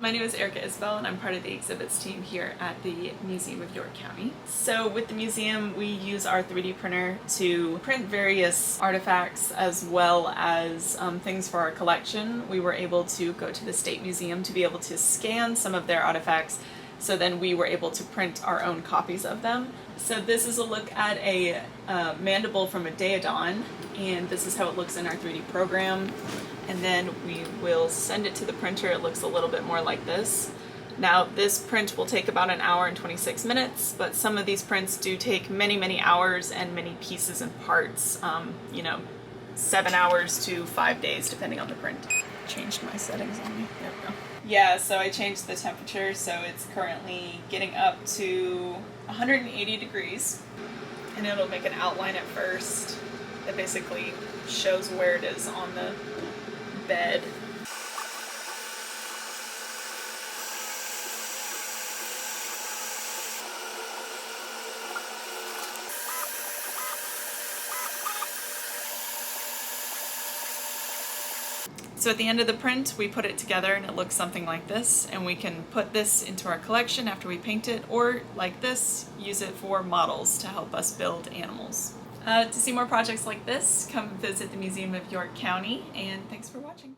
My name is Erica Isbell and I'm part of the exhibits team here at the Museum of York County. So with the museum, we use our 3D printer to print various artifacts as well as things for our collection. We were able to go to the State Museum to be able to scan some of their artifacts, so then we were able to print our own copies of them. So this is a look at a mandible from a Daeodon, and this is how it looks in our 3D program. And then we will send it to the printer. It looks a little bit more like this. Now this print will take about an hour and 26 minutes, but some of these prints do take many hours and many pieces and parts, 7 hours to 5 days depending on the print. Changed my settings on me, there we go. Yeah, so I changed the temperature, so it's currently getting up to 180 degrees, and it'll make an outline at first that basically shows where it is on the bed. So at the end of the print, we put it together and it looks something like this, and we can put this into our collection after we paint it, or like this, use it for models to help us build animals. To see more projects like this, come visit the Museum of York County, and thanks for watching.